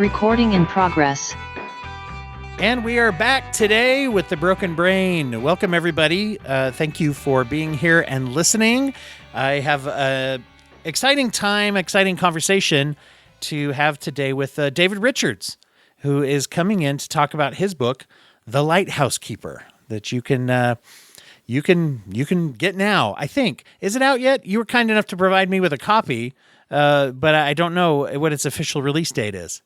Recording in progress. And we are back today with The Broken Brain. Welcome, everybody. Thank you for being here and listening. I have an exciting conversation to have today with David Richards, who is coming in to talk about his book, The Lighthouse Keeper, that you can get now, I think. Is it out yet? You were kind enough to provide me with a copy, but I don't know what its official release date is.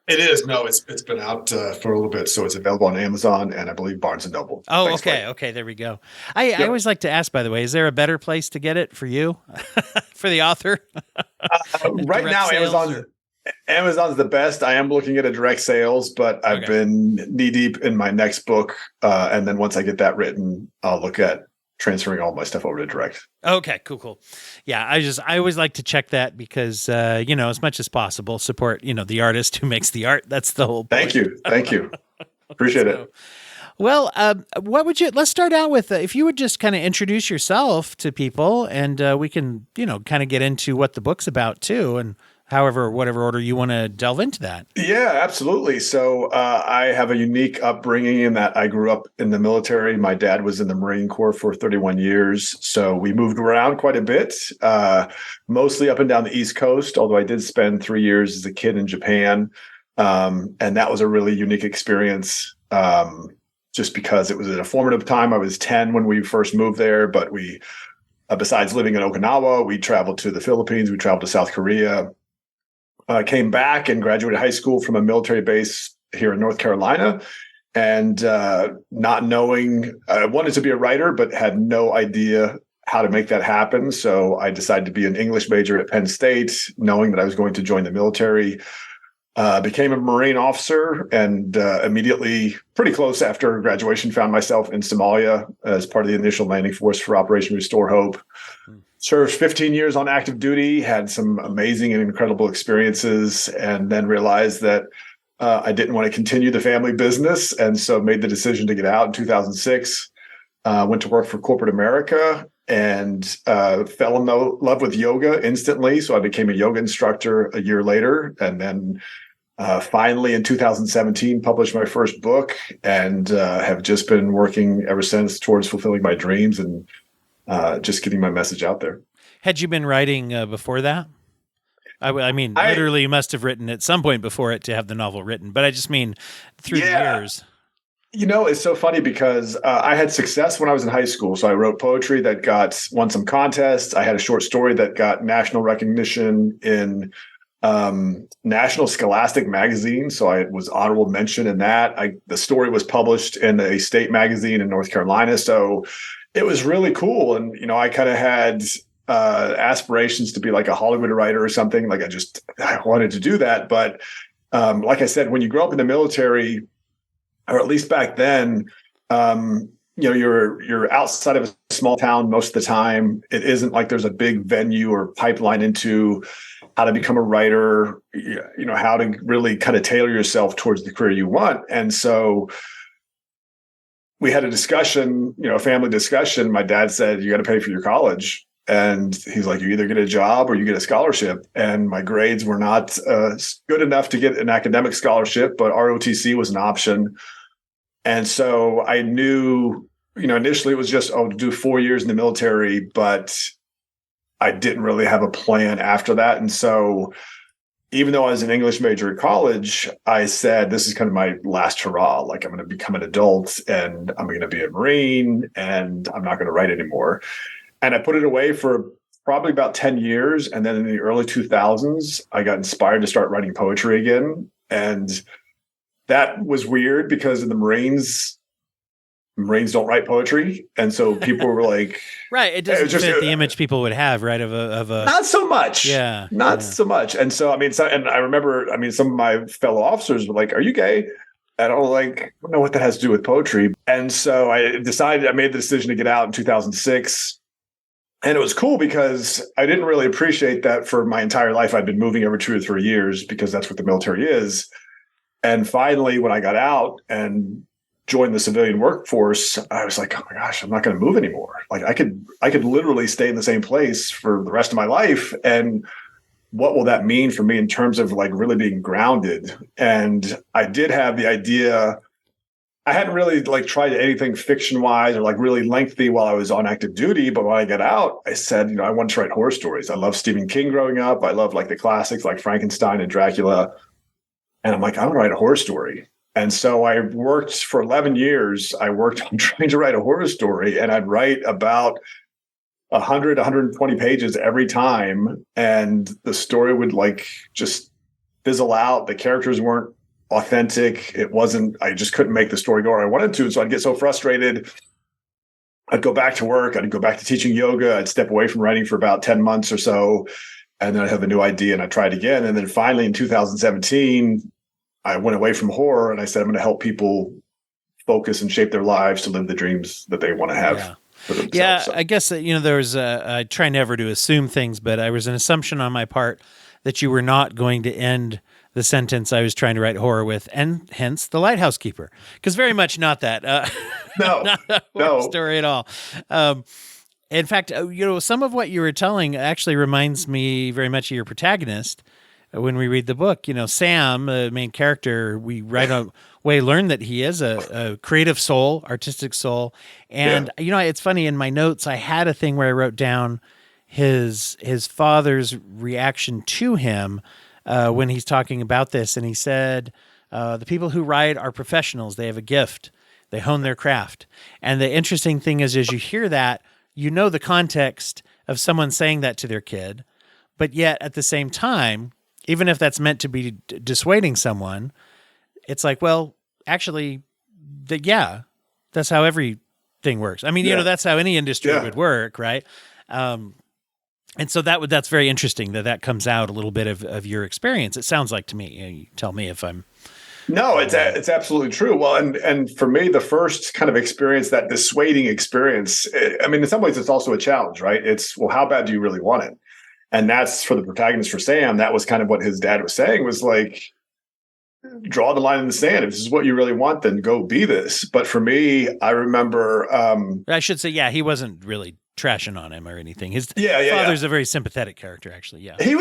It is. No, it's been out for a little bit, so it's available on Amazon and I believe Barnes & Noble. Oh, Thanks, okay. Blake. Okay, there we go. I always like to ask, by the way, is there a better place to get it for you, for the author? Right now, Amazon's the best. I am looking at a direct sales, but I've been knee deep in my next book. And then once I get that written, I'll look at transferring all my stuff over to direct. Okay, cool. Yeah, I always like to check that because, as much as possible, support, the artist who makes the art. That's the whole point. Thank you. Appreciate it. Well, let's start out with, if you would just kind of introduce yourself to people and we can, kind of get into what the book's about too. And whatever order you want to delve into that. Yeah, absolutely. So I have a unique upbringing in that I grew up in the military. My dad was in the Marine Corps for 31 years. So we moved around quite a bit, mostly up and down the East Coast, although I did spend 3 years as a kid in Japan. And that was a really unique experience just because it was at a formative time. I was 10 when we first moved there, but we, besides living in Okinawa, we traveled to the Philippines, we traveled to South Korea. Came back and graduated high school from a military base here in North Carolina. And not knowing, I wanted to be a writer, but had no idea how to make that happen. So I decided to be an English major at Penn State, knowing that I was going to join the military. Became a Marine officer and immediately, pretty close after graduation, found myself in Somalia as part of the initial landing force for Operation Restore Hope. Served 15 years on active duty, had some amazing and incredible experiences, and then realized that I didn't want to continue the family business. And so made the decision to get out in 2006, went to work for corporate America and fell in love with yoga instantly. So I became a yoga instructor a year later. And then finally in 2017, published my first book and have just been working ever since towards fulfilling my dreams and just getting my message out there. Had you been writing before that? I mean, literally you must have written at some point before it to have the novel written, but I just mean through the years. It's so funny because I had success when I was in high school. So I wrote poetry that won some contests. I had a short story that got national recognition in National Scholastic magazine. So I was honorable mention in that. The story was published in a state magazine in North Carolina. So it was really cool. And, I kind of had aspirations to be like a Hollywood writer or something. Like I wanted to do that. But like I said, when you grow up in the military, or at least back then, you're outside of a small town most of the time. It isn't like there's a big venue or pipeline into how to become a writer, how to really kind of tailor yourself towards the career you want. And so we had a discussion, a family discussion. My dad said, you got to pay for your college. And he's like, you either get a job or you get a scholarship. And my grades were not good enough to get an academic scholarship, but ROTC was an option. And so I knew, initially it was just, do 4 years in the military, but I didn't really have a plan after that. And so even though I was an English major at college, I said, this is kind of my last hurrah. Like I'm going to become an adult and I'm going to be a Marine and I'm not going to write anymore. And I put it away for probably about 10 years. And then in the early 2000s, I got inspired to start writing poetry again. And that was weird because in the Marines don't write poetry. And so people were like, right. It doesn't fit the image people would have, right. Of a, not so much. Yeah. Not so much. And so, and I remember, some of my fellow officers were like, are you gay? And I was like, I don't know what that has to do with poetry. And so I made the decision to get out in 2006. And it was cool because I didn't really appreciate that for my entire life. I'd been moving every 2 or 3 years because that's what the military is. And finally, when I got out and joined the civilian workforce, I was like, oh my gosh, I'm not going to move anymore. Like I could literally stay in the same place for the rest of my life and what will that mean for me in terms of like really being grounded? And I did have the idea. I hadn't really like tried anything fiction wise or like really lengthy while I was on active duty. But when I got out, I said, I want to write horror stories. I love Stephen King growing up. I love like the classics like Frankenstein and Dracula. And I'm like, I want to write a horror story. And so I worked for 11 years. I worked on trying to write a horror story, and I'd write about 100, 120 pages every time. And the story would like just fizzle out. The characters weren't authentic. I just couldn't make the story go where I wanted to. So I'd get so frustrated. I'd go back to work. I'd go back to teaching yoga. I'd step away from writing for about 10 months or so. And then I'd have a new idea and I'd try it again. And then finally in 2017, I went away from horror and I said, I'm going to help people focus and shape their lives to live the dreams that they want to have. Yeah. For themselves. Yeah, So. I guess that, there was I try never to assume things, but there was an assumption on my part that you were not going to end the sentence I was trying to write horror with, and hence the Lighthouse Keeper, because very much not that. No, not a horror story at all. In fact, some of what you were telling actually reminds me very much of your protagonist. When we read the book, Sam, the main character, we right away learn that he is a creative soul, artistic soul. And, it's funny, in my notes, I had a thing where I wrote down his father's reaction to him when he's talking about this. And he said, the people who write are professionals. They have a gift. They hone their craft. And the interesting thing is, as you hear that, the context of someone saying that to their kid, but yet at the same time, even if that's meant to be dissuading someone, it's like, well, actually, that's how everything works. I mean, that's how any industry would work, right? And so that's very interesting that comes out a little bit of your experience. It sounds like to me. You tell me if I'm. No, it's absolutely true. Well, and for me, the first kind of experience, that dissuading experience, I mean, in some ways, it's also a challenge, right? It's, well, how bad do you really want it? And that's for the protagonist, for Sam. That was kind of what his dad was saying, was like, draw the line in the sand. If this is what you really want, then go be this. But for me, I remember. I should say, he wasn't really trashing on him or anything. His father's a very sympathetic character, actually. Yeah. He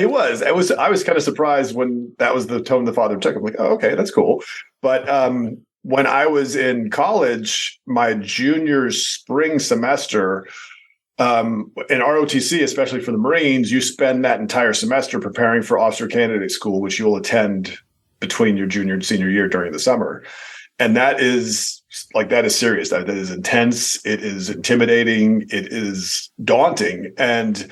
was. I was kind of surprised when that was the tone the father took. I'm like, oh, okay, that's cool. But when I was in college, my junior spring semester, in ROTC, especially for the Marines, you spend that entire semester preparing for officer candidate school, which you'll attend between your junior and senior year during the summer. And that is serious. That is intense. It is intimidating. It is daunting. And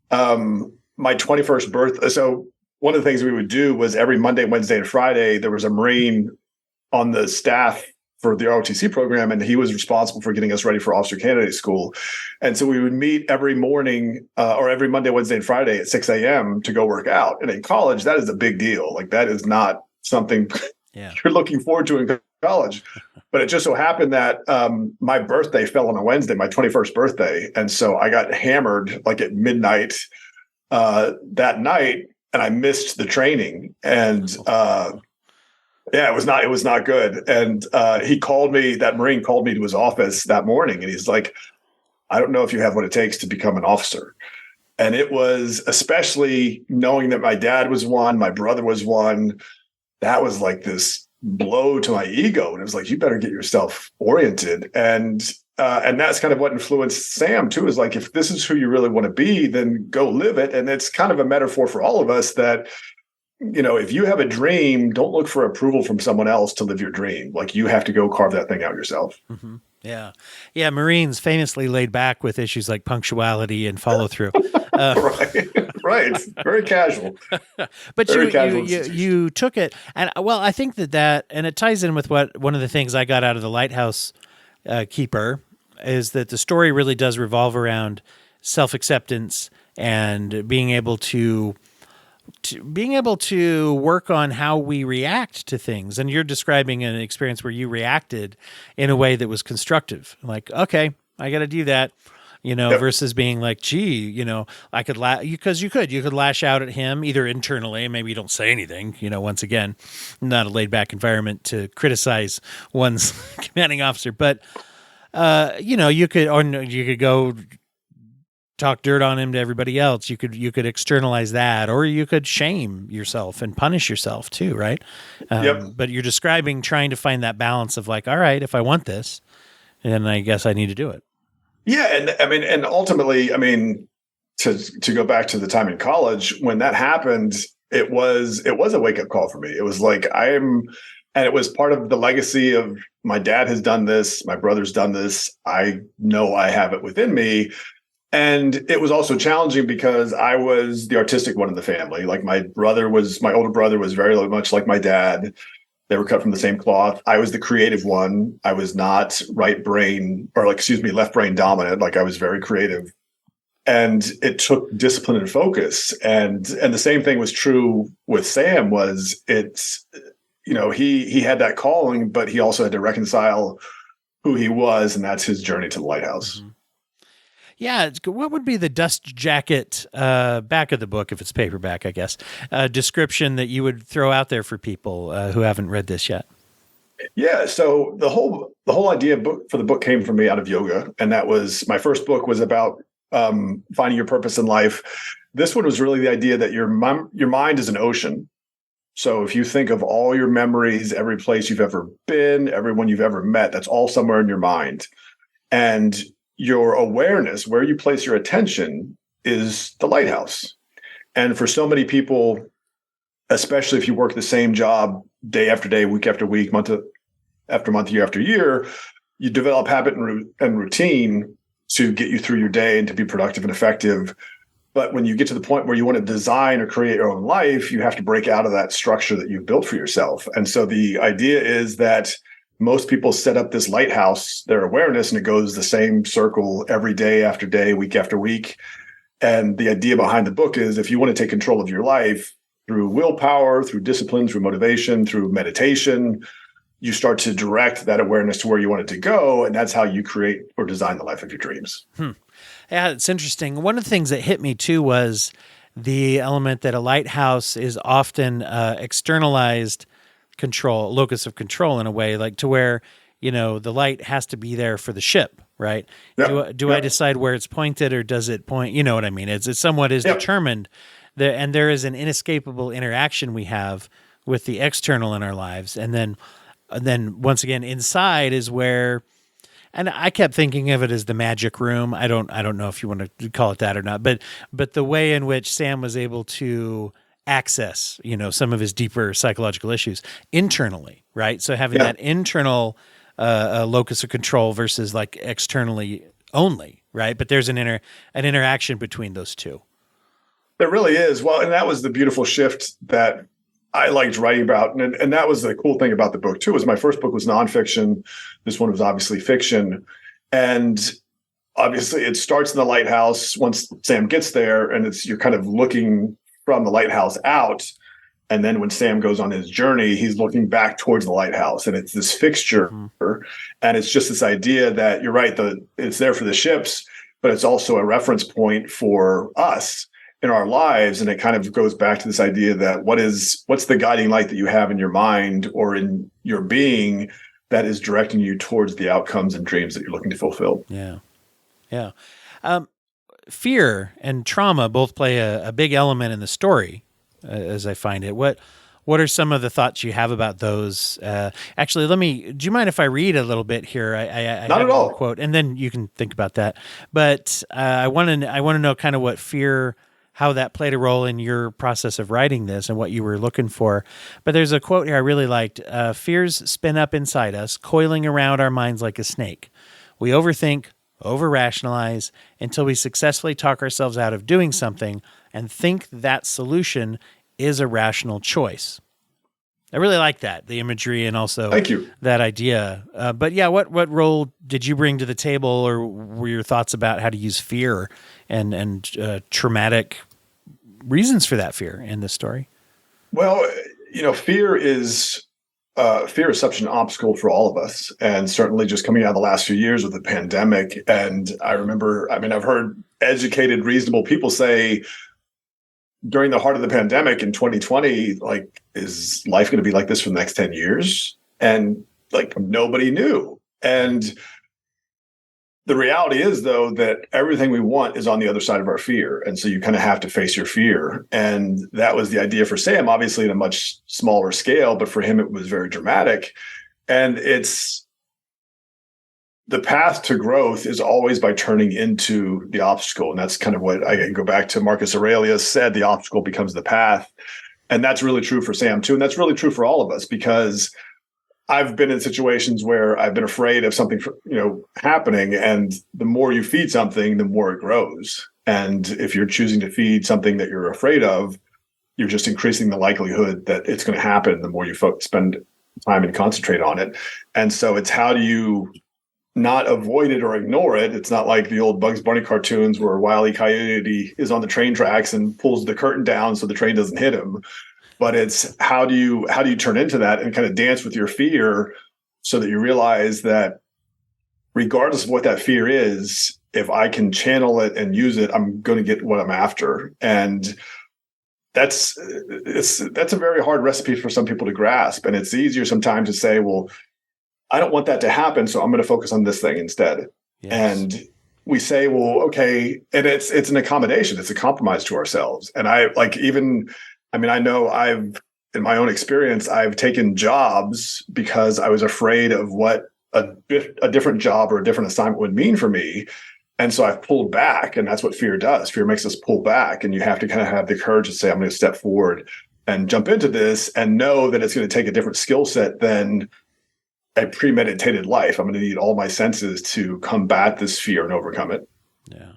my 21st birthday. So one of the things we would do was every Monday, Wednesday, and Friday, there was a Marine on the staff for the ROTC program, and he was responsible for getting us ready for officer candidate school. And so we would meet every morning or every Monday, Wednesday, and Friday at 6 a.m. to go work out. And in college, that is a big deal. Like, that is not something you're looking forward to in college. But it just so happened that my birthday fell on a Wednesday, my 21st birthday. And so I got hammered like at midnight that night, and I missed the training. And it was not good. And that Marine called me to his office that morning, and he's like, I don't know if you have what it takes to become an officer. And it was, especially knowing that my dad was one, my brother was one, that was like this blow to my ego. And it was like, you better get yourself oriented. And that's kind of what influenced Sam too, is like, if this is who you really want to be, then go live it. And it's kind of a metaphor for all of us that, if you have a dream, don't look for approval from someone else to live your dream. Like, you have to go carve that thing out yourself. Mm-hmm. Yeah. Yeah. Marines famously laid back with issues like punctuality and follow through. Right. Very casual. But you took it. And I think that, and it ties in with one of the things I got out of the Lighthouse Keeper is that the story really does revolve around self-acceptance and being able to work on how we react to things. And you're describing an experience where you reacted in a way that was constructive. Like, okay, I got to do that, versus being like, gee, I could because you could lash out at him either internally, and maybe you don't say anything, once again, not a laid back environment to criticize one's commanding officer, but you could go talk dirt on him to everybody else. You could externalize that, or you could shame yourself and punish yourself too, right? Yep. But you're describing trying to find that balance of like, all right, if I want this, then I guess I need to do it. Yeah, and I mean, and ultimately, I mean, to go back to the time in college when that happened, it was a wake up call for me. It was like and it was part of the legacy of my dad has done this, my brother's done this. I know I have it within me. And it was also challenging because I was the artistic one in the family. Like my older brother was very much like my dad. They were cut from the same cloth. I was the creative one. I was not left brain dominant. Like I was very creative. And it took discipline and focus. And the same thing was true with Sam. He had that calling, but he also had to reconcile who he was, and that's his journey to the lighthouse. Mm-hmm. Yeah, what would be the dust jacket back of the book, if it's paperback, I guess, description that you would throw out there for people who haven't read this yet? Yeah, so the whole idea for the book came from me out of yoga, and that was my first book was about finding your purpose in life. This one was really the idea that your mind is an ocean. So if you think of all your memories, every place you've ever been, everyone you've ever met, that's all somewhere in your mind. And your awareness, where you place your attention, is the lighthouse. And for so many people, especially if you work the same job day after day, week after week, month after month, year after year, you develop habit and routine to get you through your day and to be productive and effective. But when you get to the point where you want to design or create your own life, you have to break out of that structure that you've built for yourself. And so the idea is that most people set up this lighthouse, their awareness, and it goes the same circle every day after day, week after week. And the idea behind the book is if you want to take control of your life through willpower, through discipline, through motivation, through meditation, you start to direct that awareness to where you want it to go. And that's how you create or design the life of your dreams. Yeah, it's interesting. One of the things that hit me too was the element that a lighthouse is often externalized control, locus of control in a way, like to where, the light has to be there for the ship, right? Yep. Do I decide where it's pointed, or does it point? You know what I mean? It's somewhat is determined. And there is an inescapable interaction we have with the external in our lives. And then once again, inside is where, and I kept thinking of it as the magic room. I don't know if you want to call it that or not, but the way in which Sam was able to access, some of his deeper psychological issues internally, right? So having that internal locus of control versus like externally only, right? But there's an interaction between those two. There really is. Well, and that was the beautiful shift that I liked writing about. And that was the cool thing about the book too, was my first book was nonfiction. This one was obviously fiction. And obviously it starts in the lighthouse once Sam gets there, and you're kind of looking from the lighthouse out. And then when Sam goes on his journey, he's looking back towards the lighthouse, and it's this fixture. Mm-hmm. And it's just this idea that you're right, it's there for the ships, but it's also a reference point for us in our lives. And it kind of goes back to this idea that what's the guiding light that you have in your mind or in your being that is directing you towards the outcomes and dreams that you're looking to fulfill. Yeah. Yeah. Fear and trauma both play a big element in the story, as I find it. What are some of the thoughts you have about those? Actually, do you mind if I read a little bit here? I Not at all. Quote, and then you can think about that. But I want to know kind of what fear, how that played a role in your process of writing this and what you were looking for. But there's a quote here I really liked. Fears spin up inside us, coiling around our minds like a snake. We overthink, over-rationalize until we successfully talk ourselves out of doing something and think that solution is a rational choice. I really like that, the imagery and also Thank you. That idea. But yeah, what role did you bring to the table, or were your thoughts about how to use fear and traumatic reasons for that fear in this story? Well, fear is such an obstacle for all of us, and certainly just coming out of the last few years with the pandemic. And I've heard educated, reasonable people say during the heart of the pandemic in 2020, like, is life going to be like this for the next 10 years? And like, nobody knew. And The reality is, though, that everything we want is on the other side of our fear. And so you kind of have to face your fear. And that was the idea for Sam, obviously, in a much smaller scale, but for him, it was very dramatic. And it's the path to growth is always by turning into the obstacle. And that's kind of what I can go back to Marcus Aurelius said, the obstacle becomes the path. And that's really true for Sam, too. And that's really true for all of us, because I've been in situations where I've been afraid of something, happening. And the more you feed something, the more it grows. And if you're choosing to feed something that you're afraid of, you're just increasing the likelihood that it's going to happen the more you spend time and concentrate on it. And so it's how do you not avoid it or ignore it? It's not like the old Bugs Bunny cartoons where Wile E. Coyote is on the train tracks and pulls the curtain down so the train doesn't hit him. But it's how do you turn into that and kind of dance with your fear so that you realize that regardless of what that fear is, if I can channel it and use it, I'm going to get what I'm after. And that's a very hard recipe for some people to grasp. And it's easier sometimes to say, well, I don't want that to happen, so I'm going to focus on this thing instead. Yes. And we say, well, okay, and it's an accommodation, it's a compromise to ourselves. And I know in my own experience, I've taken jobs because I was afraid of what a different job or a different assignment would mean for me. And so I've pulled back, and that's what fear does. Fear makes us pull back, and you have to kind of have the courage to say, I'm going to step forward and jump into this and know that it's going to take a different skill set than a premeditated life. I'm going to need all my senses to combat this fear and overcome it. Yeah.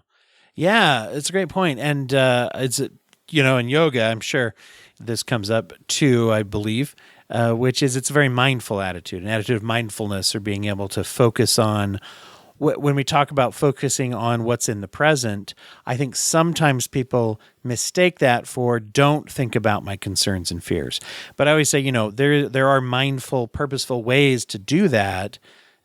Yeah, it's a great point. And it's in yoga, I'm sure this comes up too, I believe, which is it's a very mindful attitude, an attitude of mindfulness, or being able to focus on when we talk about focusing on what's in the present. I think sometimes people mistake that for don't think about my concerns and fears. But I always say, there are mindful, purposeful ways to do that.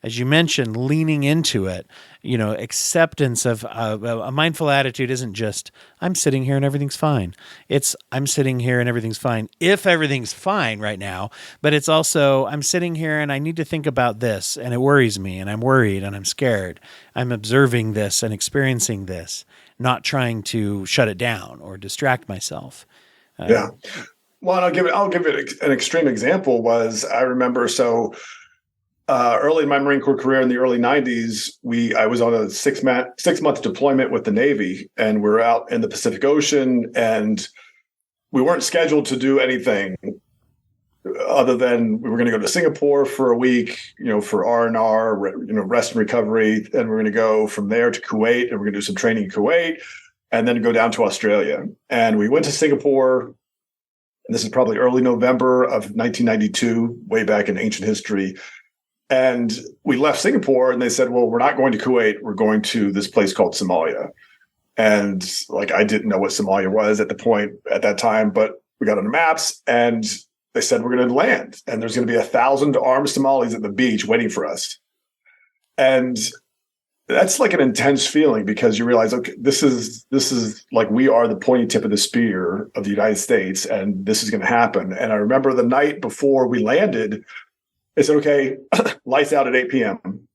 As you mentioned, leaning into it, acceptance of a mindful attitude isn't just, I'm sitting here and everything's fine. It's, I'm sitting here and everything's fine if everything's fine right now. But it's also, I'm sitting here and I need to think about this, and it worries me, and I'm worried and I'm scared. I'm observing this and experiencing this, not trying to shut it down or distract myself. Yeah. Well, and I'll give it an extreme example. I remember, early in my Marine Corps career in the early 90s, I was on a 6-month deployment with the Navy, and we're out in the Pacific Ocean, and we weren't scheduled to do anything other than we were going to go to Singapore for a week, for R&R, rest and recovery. And we're going to go from there to Kuwait, and we're going to do some training in Kuwait, and then go down to Australia. And we went to Singapore, and this is probably early November of 1992, way back in ancient history. And we left Singapore, and they said, well, we're not going to Kuwait. We're going to this place called Somalia. And I didn't know what Somalia was at that time, but we got on the maps, and they said, we're going to land, and there's going to be 1,000 armed Somalis at the beach waiting for us. And that's like an intense feeling, because you realize, okay, this is like, we are the pointy tip of the spear of the United States, and this is going to happen. And I remember the night before we landed, they said, okay, lights out at 8 p.m.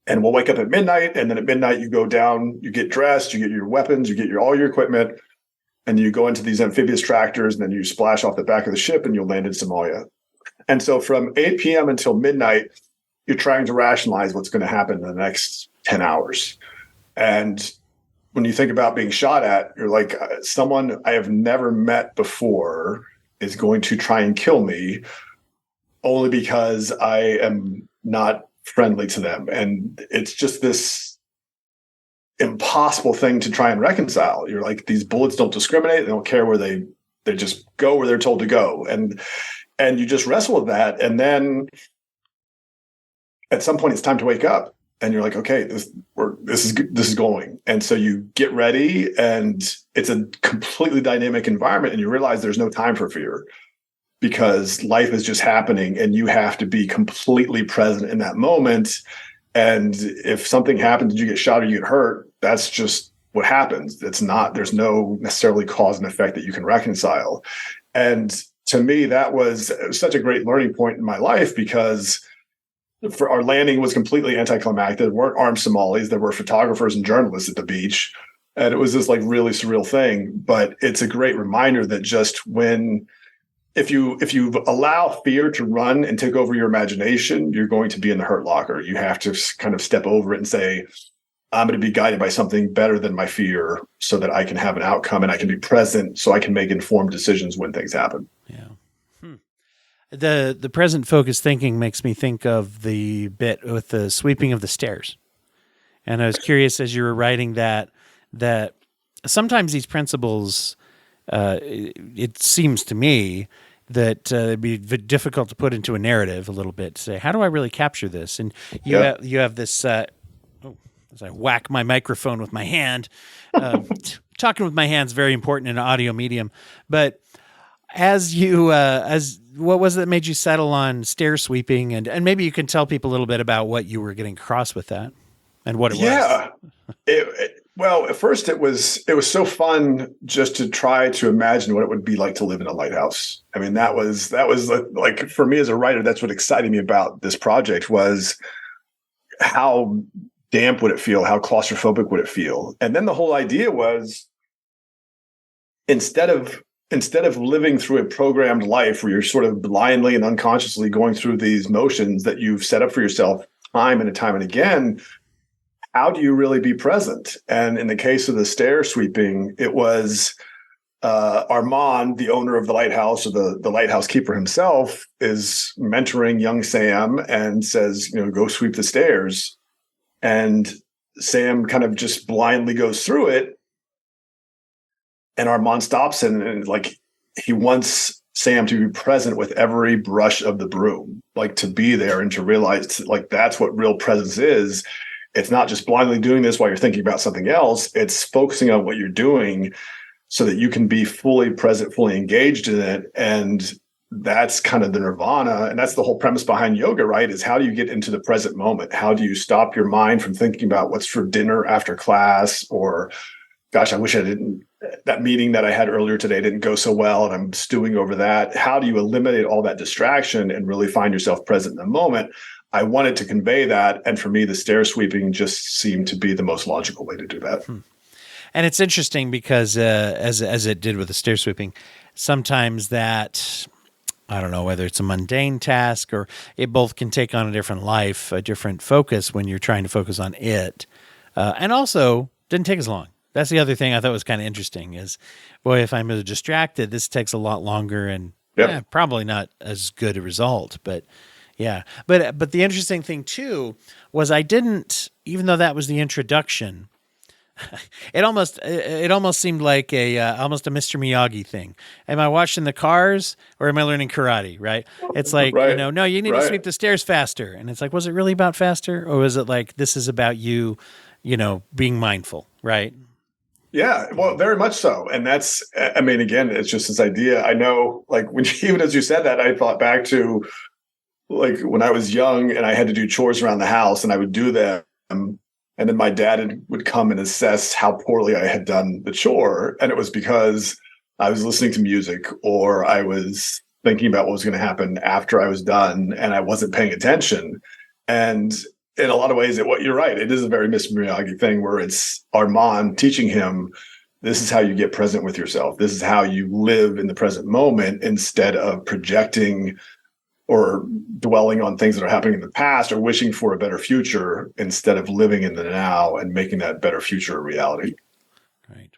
and we'll wake up at midnight. And then at midnight, you go down, you get dressed, you get your weapons, you get all your equipment, and you go into these amphibious tractors, and then you splash off the back of the ship, and you'll land in Somalia. And so from 8 p.m. until midnight, you're trying to rationalize what's going to happen in the next 10 hours. And when you think about being shot at, you're like, someone I have never met before is going to try and kill me, only because I am not friendly to them. And it's just this impossible thing to try and reconcile. You're like, these bullets don't discriminate. They don't care where they just go where they're told to go. And you just wrestle with that. And then at some point it's time to wake up, and you're like, okay, this is going. And so you get ready, and it's a completely dynamic environment, and you realize there's no time for fear, because life is just happening, and you have to be completely present in that moment. And if something happens, you get shot or you get hurt, that's just what happens. There's no necessarily cause and effect that you can reconcile. And to me, it was such a great learning point in my life, because for our landing was completely anticlimactic. There weren't armed Somalis. There were photographers and journalists at the beach. And it was this like really surreal thing. But it's a great reminder that just if you allow fear to run and take over your imagination, you're going to be in the hurt locker. You have to kind of step over it and say, I'm going to be guided by something better than my fear so that I can have an outcome and I can be present so I can make informed decisions when things happen. Yeah. The present focused thinking makes me think of the bit with the sweeping of the stairs. And I was curious as you were writing that sometimes these principles, it seems to me that it'd be difficult to put into a narrative a little bit to say, how do I really capture this? And you have this, as I whack my microphone with my hand, talking with my hands, very important in an audio medium. But as what was it that made you settle on stair sweeping? And maybe you can tell people a little bit about what you were getting across with that and what it was. Well, at first it was so fun just to try to imagine what it would be like to live in a lighthouse. I mean, that was like for me as a writer, that's what excited me about this project was how damp would it feel? How claustrophobic would it feel? And then the whole idea was instead of living through a programmed life where you're sort of blindly and unconsciously going through these motions that you've set up for yourself time and again, how do you really be present? And in the case of the stair sweeping, it was Armand, the owner of the lighthouse, or the Lighthouse Keeper himself, is mentoring young Sam and says, go sweep the stairs. And Sam kind of just blindly goes through it. And Armand stops and like he wants Sam to be present with every brush of the broom, like to be there and to realize like that's what real presence is. It's not just blindly doing this while you're thinking about something else. It's focusing on what you're doing so that you can be fully present, fully engaged in it. And that's kind of the nirvana. And that's the whole premise behind yoga, right? Is how do you get into the present moment? How do you stop your mind from thinking about what's for dinner after class? Or, gosh, I wish that meeting that I had earlier today didn't go so well and I'm stewing over that. How do you eliminate all that distraction and really find yourself present in the moment? I wanted to convey that. And for me, the stair sweeping just seemed to be the most logical way to do that. And it's interesting because as it did with the stair sweeping, sometimes that, I don't know whether it's a mundane task or it both can take on a different life, a different focus when you're trying to focus on it. And also didn't take as long. That's the other thing I thought was kind of interesting is, boy, if I'm distracted, this takes a lot longer and probably not as good a result, but yeah. But the interesting thing too was I didn't, even though that was the introduction, it almost seemed like almost a Mr. Miyagi thing. Am I watching the cars or am I learning karate? Right? It's like, no, you need to sweep the stairs faster. And it's like, was it really about faster? Or was it like, this is about you, being mindful, right? Yeah, well, very much so. And that's, I mean, again, it's just this idea. I know, like, even as you said that, I thought back to, like, when I was young and I had to do chores around the house and I would do them. And then my dad would come and assess how poorly I had done the chore. And it was because I was listening to music or I was thinking about what was going to happen after I was done and I wasn't paying attention. And in a lot of ways, you're right. It is a very Mr. Miyagi thing where it's Armand teaching him, this is how you get present with yourself. This is how you live in the present moment instead of projecting or dwelling on things that are happening in the past or wishing for a better future instead of living in the now and making that better future a reality. Right.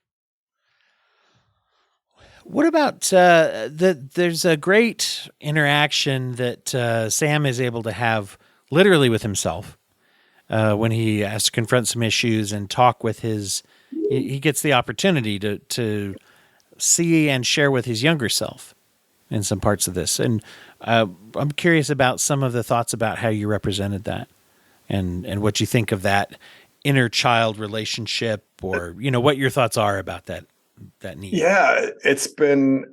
What about there's a great interaction that Sam is able to have literally with himself when he has to confront some issues and talk with he gets the opportunity to see and share with his younger self in some parts of this. And I'm curious about some of the thoughts about how you represented that and what you think of that inner child relationship or, what your thoughts are about that need. Yeah, it's been,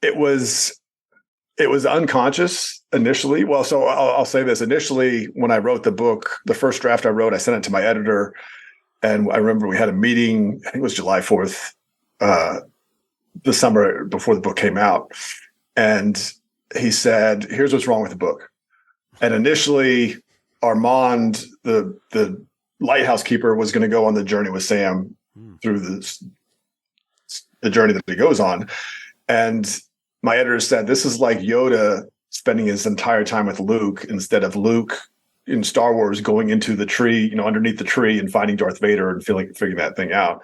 it was unconscious initially. Well, so I'll say this. Initially, when I wrote the book, the first draft I wrote, I sent it to my editor. And I remember we had a meeting, I think it was July 4th, the summer before the book came out. And he said, here's what's wrong with the book. And initially, Armand, the Lighthouse Keeper, was going to go on the journey with Sam through the journey that he goes on. And my editor said, this is like Yoda spending his entire time with Luke instead of Luke in Star Wars going into the tree, underneath the tree and finding Darth Vader and figuring that thing out.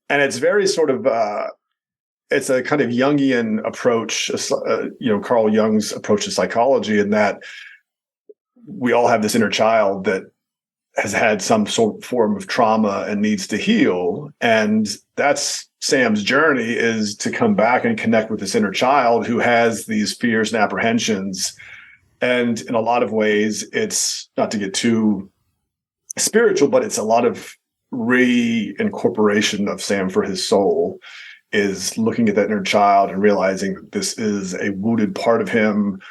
And it's very sort of, it's a kind of Jungian approach, Carl Jung's approach to psychology, in that we all have this inner child that has had some sort of form of trauma and needs to heal. And that's Sam's journey, is to come back and connect with this inner child who has these fears and apprehensions. And in a lot of ways, it's not to get too spiritual, but it's a lot of reincorporation of Sam for his soul, is looking at that inner child and realizing that this is a wounded part of him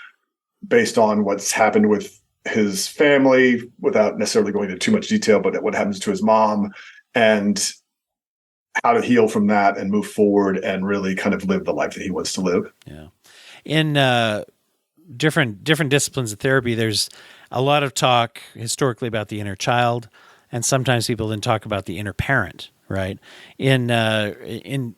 based on what's happened with his family, without necessarily going into too much detail, but what happens to his mom, and how to heal from that and move forward and really kind of live the life that he wants to live. Yeah. In different disciplines of therapy, there's a lot of talk historically about the inner child, and sometimes people then talk about the inner parent, right? In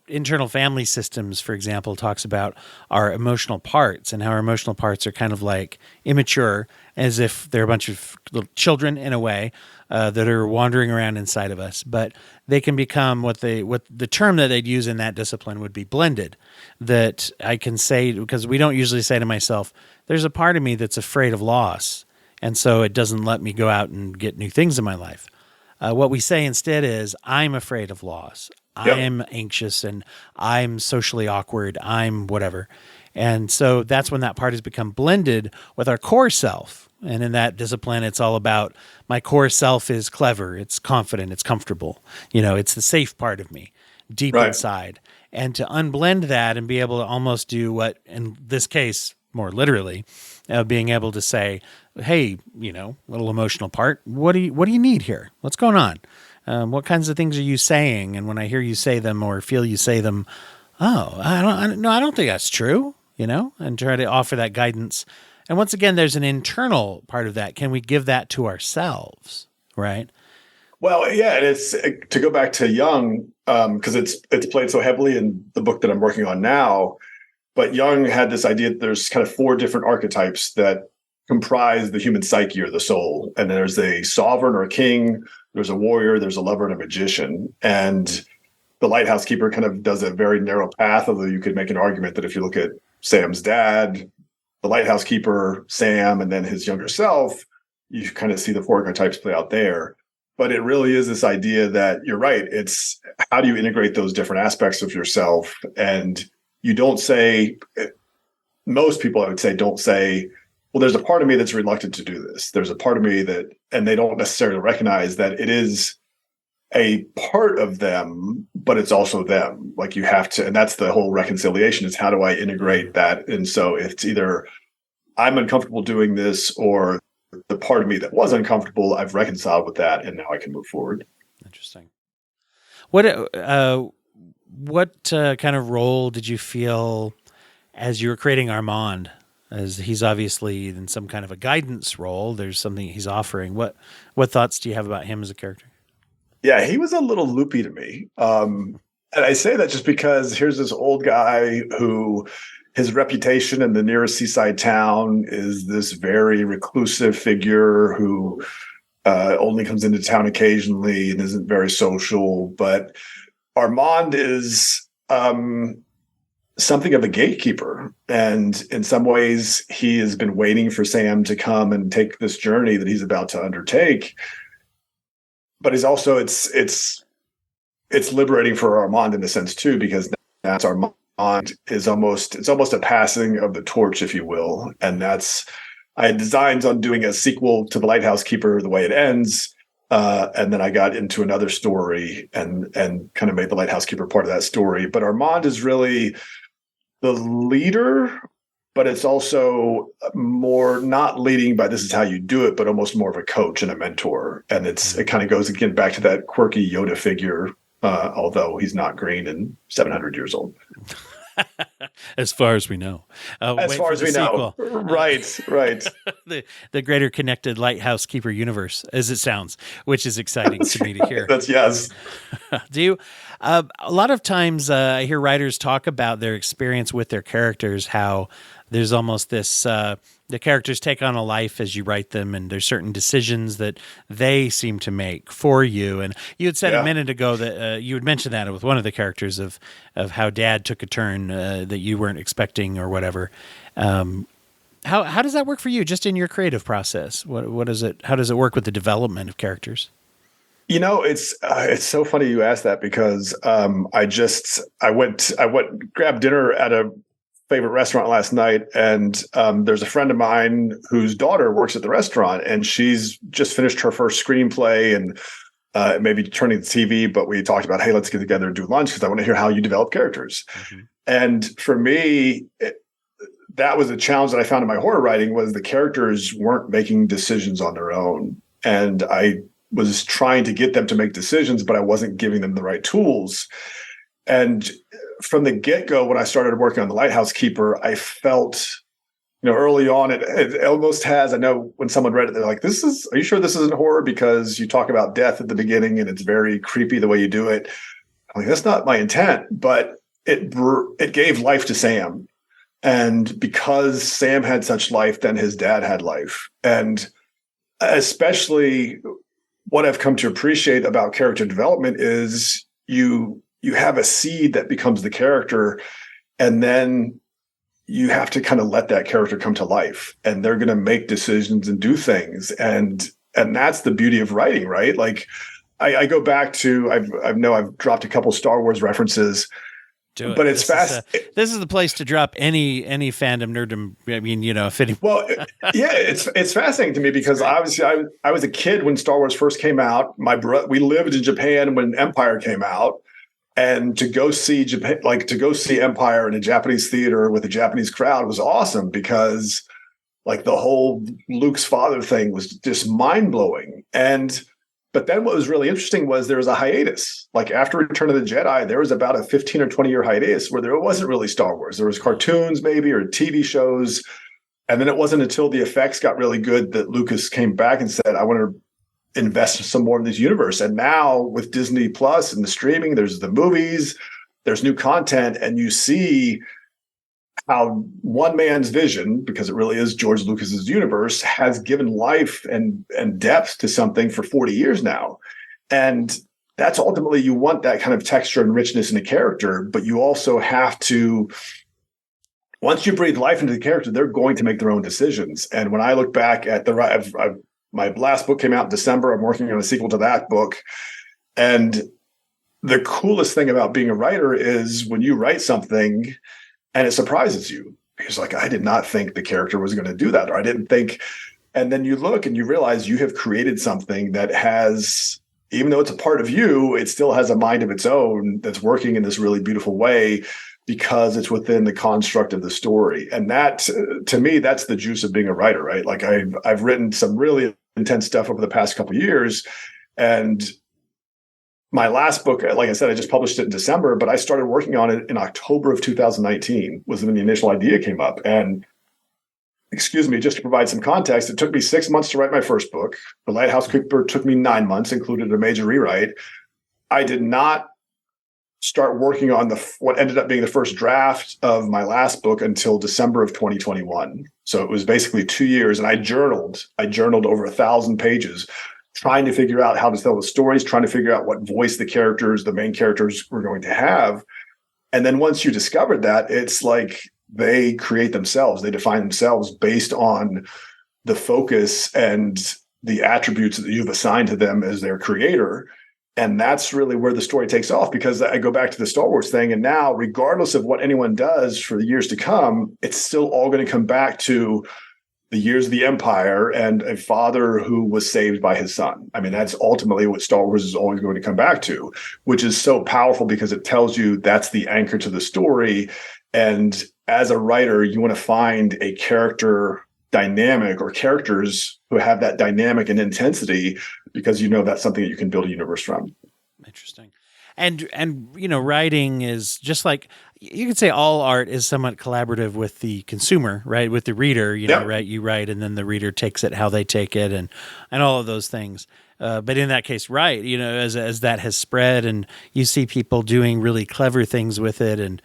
internal family systems, for example, talks about our emotional parts and how our emotional parts are kind of like immature, as if they're a bunch of little children in a way that are wandering around inside of us. But they can become what the term that they'd use in that discipline would be blended. That I can say, because we don't usually say to myself, there's a part of me that's afraid of loss, and so it doesn't let me go out and get new things in my life. What we say instead is, I'm afraid of loss. Yep. I'm anxious and I'm socially awkward. I'm whatever. And so that's when that part has become blended with our core self. And in that discipline, it's all about my core self is clever. It's confident. It's comfortable. It's the safe part of me deep inside. And to unblend that and be able to almost do what, in this case, more literally, being able to say, hey, little emotional part, what do you need here? What's going on? What kinds of things are you saying? And when I hear you say them or feel you say them, I don't think that's true, and try to offer that guidance. And once again, there's an internal part of that. Can we give that to ourselves? Right. Well, yeah. And it's to go back to Jung, because it's played so heavily in the book that I'm working on now. But Jung had this idea that there's kind of 4 different archetypes that comprise the human psyche or the soul. And there's a sovereign or a king, there's a warrior, there's a lover, and a magician. And the Lighthouse Keeper kind of does a very narrow path, although you could make an argument that if you look at Sam's dad, the Lighthouse Keeper, Sam, and then his younger self, you kind of see the 4 archetypes play out there. But it really is this idea that you're right. It's how do you integrate those different aspects of yourself? And you don't say, most people I would say don't say, well, there's a part of me that's reluctant to do this. There's a part of me that, and they don't necessarily recognize that it is a part of them, but it's also them. Like you have to, and that's the whole reconciliation, is how do I integrate that? And so it's either I'm uncomfortable doing this, or the part of me that was uncomfortable, I've reconciled with that, and now I can move forward. Interesting. What kind of role did you feel as you were creating Armand? As he's obviously in some kind of a guidance role, there's something he's offering. What thoughts do you have about him as a character? Yeah, he was a little loopy to me. And I say that just because here's this old guy who his reputation in the nearest seaside town is this very reclusive figure who only comes into town occasionally and isn't very social. But Armand is something of a gatekeeper. And in some ways, he has been waiting for Sam to come and take this journey that he's about to undertake. But he's also, it's liberating for Armand in a sense too, because that's Armand is almost a passing of the torch, if you will. And that's, I had designs on doing a sequel to The Lighthouse Keeper, the way it ends. And then I got into another story and kind of made The Lighthouse Keeper part of that story. But Armand is really the leader, but it's also more not leading by this is how you do it, but almost more of a coach and a mentor. And it kind of goes again back to that quirky Yoda figure, although he's not green and 700 years old. As far as we know. As Wait far for as the we know. sequel. Right, right. The greater connected Lighthouse Keeper universe, as it sounds, which is exciting to me to hear. That's yes. Do you? A lot of times I hear writers talk about their experience with their characters, how there's almost this the characters take on a life as you write them, and there's certain decisions that they seem to make for you. And you had said a Yeah. minute ago that you had mentioned that with one of the characters of how Dad took a turn that you weren't expecting or whatever. How does that work for you, just in your creative process? What is it? How does it work with the development of characters? It's so funny you asked that because I went grabbed dinner at a favorite restaurant last night, and there's a friend of mine whose daughter works at the restaurant, and she's just finished her first screenplay and maybe turning the TV. But we talked about, hey, let's get together and do lunch because I want to hear how you develop characters. Mm-hmm. And for me, that was a challenge that I found in my horror writing was the characters weren't making decisions on their own, and I was trying to get them to make decisions, but I wasn't giving them the right tools. And from the get-go, when I started working on the Lighthouse Keeper, I felt, early on, it almost has, I know when someone read it, they're like, are you sure this isn't horror? Because you talk about death at the beginning and it's very creepy the way you do it. I'm like, that's not my intent, but it gave life to Sam. And because Sam had such life, then his dad had life. And especially what I've come to appreciate about character development is you have a seed that becomes the character, and then you have to kind of let that character come to life, and they're going to make decisions and do things. And that's the beauty of writing, right? Like I go back to, I've dropped a couple Star Wars references, but it's fast. This is the place to drop any fandom nerdom. I mean, if any. Well, yeah, it's fascinating to me because obviously I was a kid when Star Wars first came out. We lived in Japan when Empire came out, and to go see Japan, like to go see Empire in a Japanese theater with a Japanese crowd was awesome because like the whole Luke's father thing was just mind blowing. But then what was really interesting was there was a hiatus. Like after Return of the Jedi, there was about a 15 or 20 year hiatus where there wasn't really Star Wars. There was cartoons maybe or TV shows. And then it wasn't until the effects got really good that Lucas came back and said, I want to invest some more in this universe. And now with Disney Plus and the streaming, there's the movies, there's new content, and you see how one man's vision, because it really is George Lucas's universe, has given life and depth to something for 40 years now. And that's ultimately, you want that kind of texture and richness in a character, but you also have to, once you breathe life into the character, they're going to make their own decisions. And when I look back at my last book came out in December, I'm working on a sequel to that book. And the coolest thing about being a writer is when you write something and it surprises you because like, I did not think the character was going to do that, or I didn't think, and then you look and you realize you have created something that has, even though it's a part of you, it still has a mind of its own that's working in this really beautiful way because it's within the construct of the story. And that, to me, that's the juice of being a writer, right? Like I've written some really intense stuff over the past couple of years, and my last book, like I said, I just published it in December, but I started working on it in October of 2019 was when the initial idea came up. And just to provide some context, it took me 6 months to write my first book. The Lighthouse Keeper took me 9 months, included a major rewrite. I did not start working on what ended up being the first draft of my last book until December of 2021. So it was basically 2 years, and I journaled over 1,000 pages, trying to figure out how to tell the stories, trying to figure out what voice the main characters were going to have. And then once you discovered that, it's like they create themselves. They define themselves based on the focus and the attributes that you've assigned to them as their creator. And that's really where the story takes off, because I go back to the Star Wars thing. And now, regardless of what anyone does for the years to come, it's still all going to come back to the years of the Empire and a father who was saved by his son. I mean, that's ultimately what Star Wars is always going to come back to, which is so powerful because it tells you that's the anchor to the story. And as a writer, you want to find a character dynamic or characters who have that dynamic and intensity because you know that's something that you can build a universe from. Interesting. And writing is just like, you could say all art is somewhat collaborative with the consumer, right? With the reader, Yep. right? You write and then the reader takes it how they take it, and all of those things. But in that case, right, as that has spread and you see people doing really clever things with it, and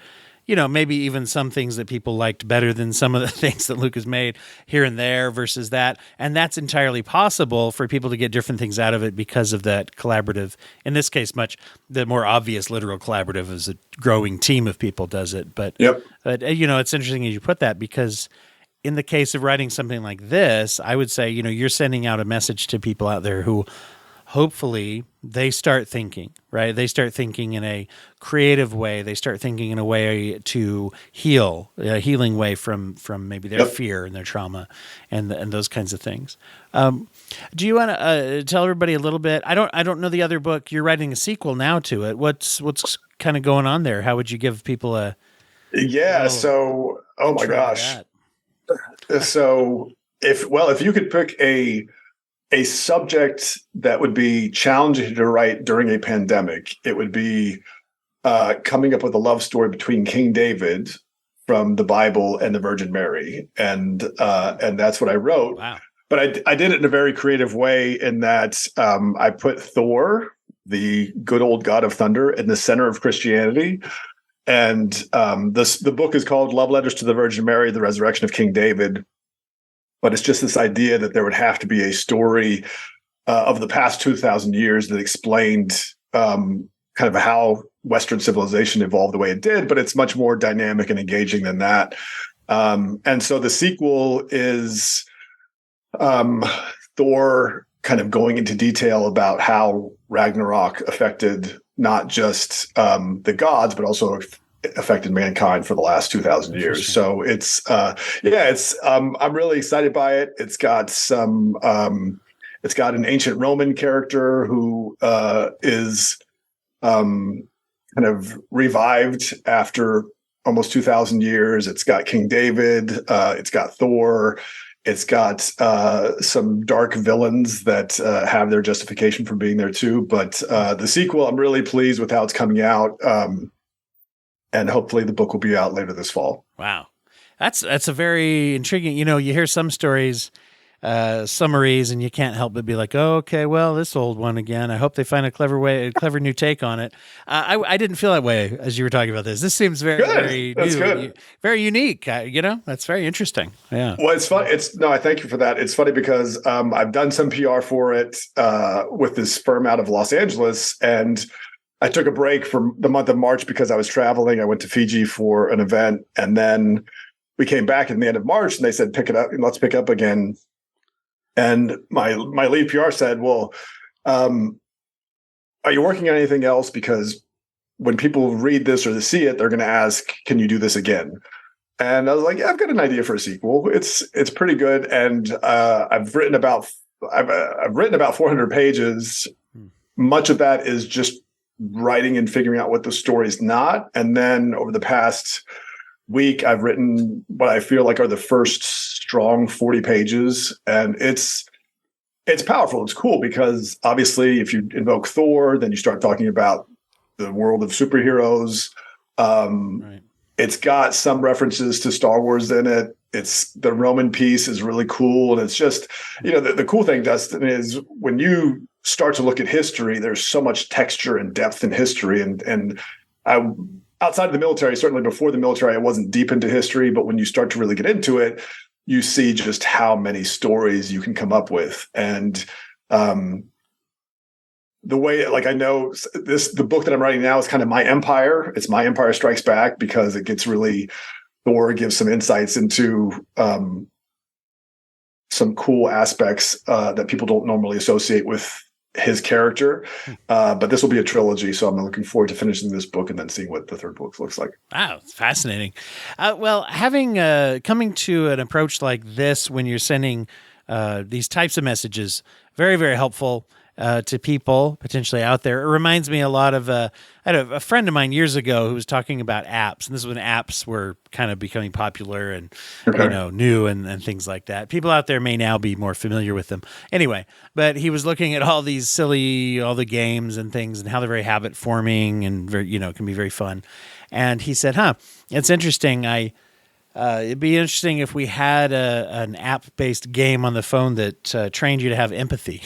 maybe even some things that people liked better than some of the things that Lucas made here and there versus that. And that's entirely possible for people to get different things out of it because of that collaborative. In this case, much the more obvious literal collaborative is a growing team of people does it. But, Yep. It's interesting as you put that, because in the case of writing something like this, I would say, you're sending out a message to people out there who hopefully they start thinking, right? They start thinking in a creative way. They start thinking in a way to heal, a healing way from maybe their Yep. fear and their trauma and those kinds of things. Do you want to tell everybody a little bit? I don't know the other book. You're writing a sequel now to it. What's kind of going on there? How would you give people a Yeah. So, oh my intro to gosh. that? So if you could pick a subject that would be challenging to write during a pandemic, it would be coming up with a love story between King David from the Bible and the Virgin Mary, and that's what I wrote. Wow. But I did it in a very creative way in that I put Thor, the good old god of thunder, in the center of Christianity. And the book is called Love Letters to the Virgin Mary, The Resurrection of King David. But it's just this idea that there would have to be a story of the past 2,000 years that explained kind of how Western civilization evolved the way it did, but it's much more dynamic and engaging than that. And so the sequel is Thor kind of going into detail about how Ragnarok affected not just the gods, but also affected mankind for the last 2,000 years. So I'm really excited by it. It's got an ancient Roman character who is kind of revived after almost 2,000 years. It's got King David. It's got Thor. It's got some dark villains that have their justification for being there too. But the sequel, I'm really pleased with how it's coming out. And hopefully the book will be out later this fall. Wow. That's a very intriguing, you hear some stories, summaries, and you can't help but be like, oh, okay, well, this old one again. I hope they find a clever new take on it. I didn't feel that way as you were talking about this. This seems very, very That's new, good. very unique. That's very interesting. Yeah. Well, it's fun. I thank you for that. It's funny because I've done some PR for it with this firm out of Los Angeles, and I took a break for the month of March because I was traveling. I went to Fiji for an event, and then we came back at the end of March, and they said, "Pick it up, and let's pick up again." And my lead PR said, "Well, are you working on anything else? Because when people read this or they see it, they're going to ask, can you do this again?" And I was like, "Yeah, I've got an idea for a sequel. It's pretty good, and I've written about 400 pages. Much of that is just writing and figuring out what the story's not. And then over the past week, I've written what I feel like are the first strong 40 pages. And it's powerful. It's cool because obviously if you invoke Thor, then you start talking about the world of superheroes. Right. It's got some references to Star Wars in it. It's the Roman piece is really cool. And it's just, the cool thing, Dustin, is when you start to look at history, there's so much texture and depth in history. And I, outside of the military, certainly before the military, I wasn't deep into history, but when you start to really get into it, you see just how many stories you can come up with. And the way, I know the book that I'm writing now is kind of my empire. It's my Empire Strikes Back because it gets really, Thor gives some insights into some cool aspects that people don't normally associate with his character. But this will be a trilogy, so I'm looking forward to finishing this book and then seeing what the third book looks like. Wow, it's fascinating. Well, having coming to an approach like this when you're sending these types of messages, very, very helpful. to people potentially out there. It reminds me a lot of I had a friend of mine years ago who was talking about apps, and this is when apps were kind of becoming popular and new and things like that. People out there may now be more familiar with them. Anyway, but he was looking at all the games and things and how they're very habit forming and very, can be very fun. And he said, it's interesting. It'd be interesting if we had an app-based game on the phone that trained you to have empathy.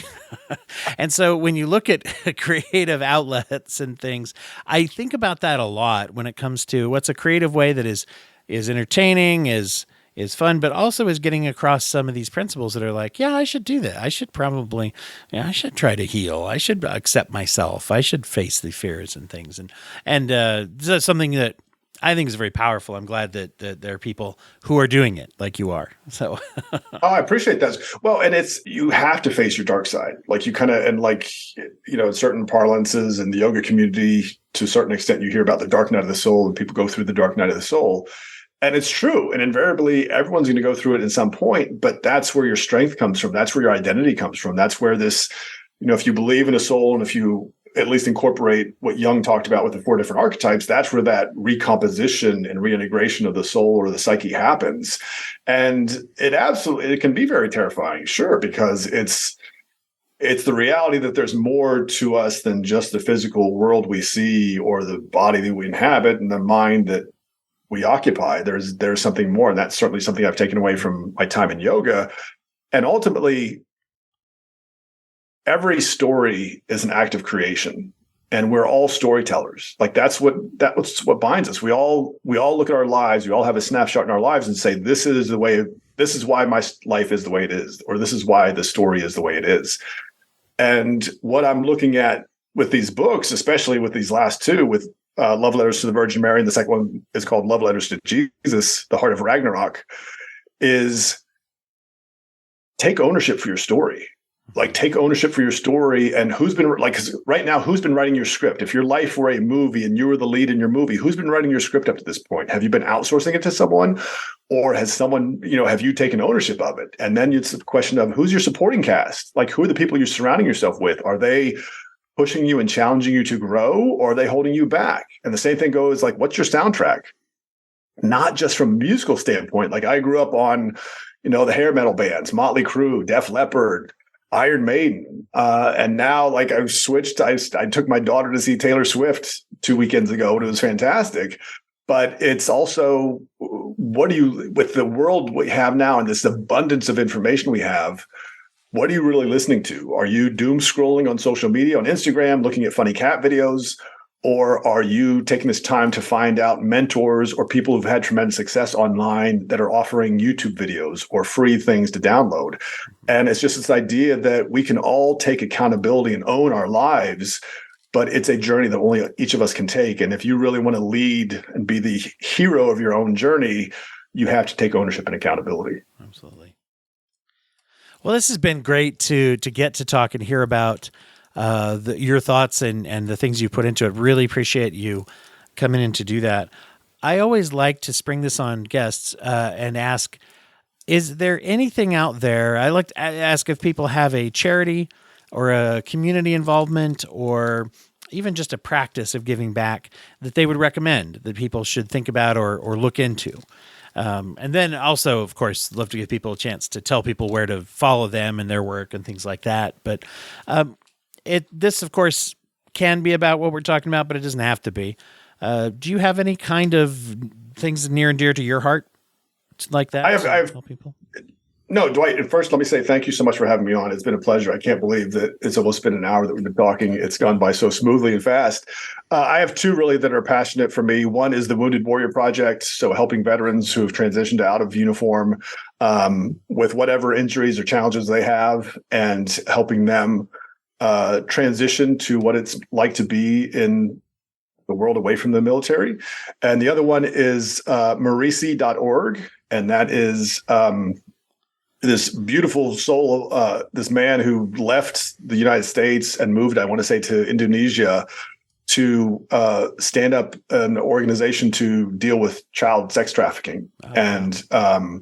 And so when you look at creative outlets and things, I think about that a lot when it comes to what's a creative way that is entertaining, is fun, but also is getting across some of these principles that are like, yeah, I should do that. I should probably, I should try to heal. I should accept myself. I should face the fears and things. And that's something that I think is very powerful. I'm glad that there are people who are doing it like you are. So, I appreciate that. Well, and you have to face your dark side. Like you kind of, and like, in certain parlances in the yoga community, to a certain extent, you hear about the dark night of the soul and people go through the dark night of the soul. And it's true. And invariably, everyone's going to go through it at some point, but that's where your strength comes from. That's where your identity comes from. That's where this, if you believe in a soul and if you at least incorporate what Jung talked about with the 4 different archetypes, that's where that recomposition and reintegration of the soul or the psyche happens. And it can be very terrifying, sure, because it's the reality that there's more to us than just the physical world we see or the body that we inhabit and the mind that we occupy. There's something more. And that's certainly something I've taken away from my time in yoga. And ultimately, every story is an act of creation, and we're all storytellers. Like that's what binds us. We all look at our lives. We all have a snapshot in our lives and say, this is why my life is the way it is, or this is why the story is the way it is. And what I'm looking at with these books, especially with these last two, with Love Letters to the Virgin Mary, and the second one is called Love Letters to Jesus, the Heart of Ragnarok, is take ownership for your story. Like take ownership for your story, and who's been right now, who's been writing your script? If your life were a movie and you were the lead in your movie, who's been writing your script up to this point? Have you been outsourcing it to someone, or has someone, have you taken ownership of it? And then it's the question of who's your supporting cast? Like who are the people you're surrounding yourself with? Are they pushing you and challenging you to grow, or are they holding you back? And the same thing goes like, what's your soundtrack? Not just from a musical standpoint. Like I grew up on, the hair metal bands, Motley Crue, Def Leppard, Iron Maiden. And now like I've switched. I took my daughter to see Taylor Swift 2 weekends ago, and it was fantastic. But it's also, with the world we have now and this abundance of information we have, what are you really listening to? Are you doom scrolling on social media, on Instagram, looking at funny cat videos? Or are you taking this time to find out mentors or people who've had tremendous success online that are offering YouTube videos or free things to download? And it's just this idea that we can all take accountability and own our lives, but it's a journey that only each of us can take. And if you really want to lead and be the hero of your own journey, you have to take ownership and accountability. Absolutely. Well, this has been great to get to talk and hear about your thoughts and the things you put into it. Really appreciate you coming in to do that. I always like to spring this on guests and ask, is there anything out there? I like to ask if people have a charity or a community involvement or even just a practice of giving back that they would recommend that people should think about or look into. And then also, of course, love to give people a chance to tell people where to follow them and their work and things like that. But this, of course, can be about what we're talking about, but it doesn't have to be. Do you have any kind of things near and dear to your heart like that? I have tell people? No, Dwight, first, let me say thank you so much for having me on. It's been a pleasure. I can't believe that it's almost been an hour that we've been talking. It's gone by so smoothly and fast. I have two really that are passionate for me. One is the Wounded Warrior Project, so helping veterans who have transitioned out of uniform with whatever injuries or challenges they have and helping them transition to what it's like to be in the world away from the military. And the other one is marisi.org, and that is this beautiful soul, this man who left the United States and moved, I want to say, to Indonesia to stand up an organization to deal with child sex trafficking. Oh.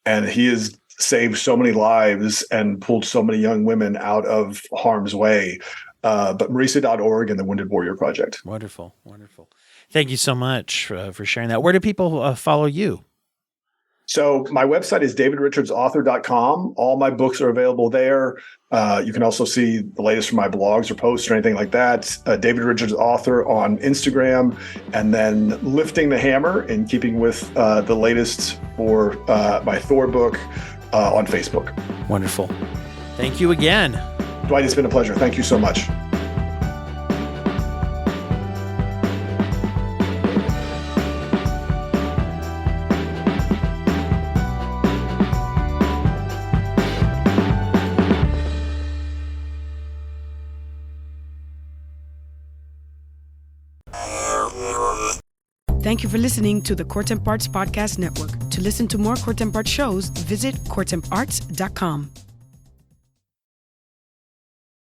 And he is saved so many lives and pulled so many young women out of harm's way. But Marisa.org and the Wounded Warrior Project. Wonderful. Wonderful. Thank you so much for sharing that. Where do people follow you? So my website is davidrichardsauthor.com. All my books are available there. You can also see the latest from my blogs or posts or anything like that. David Richards Author on Instagram, and then Lifting the Hammer in keeping with the latest for my Thor book on Facebook. Wonderful. Thank you again. Dwight, it's been a pleasure. Thank you so much. Thank you for listening to the Court Arts Podcast Network. To listen to more Court Arts shows, visit courtemparts.com.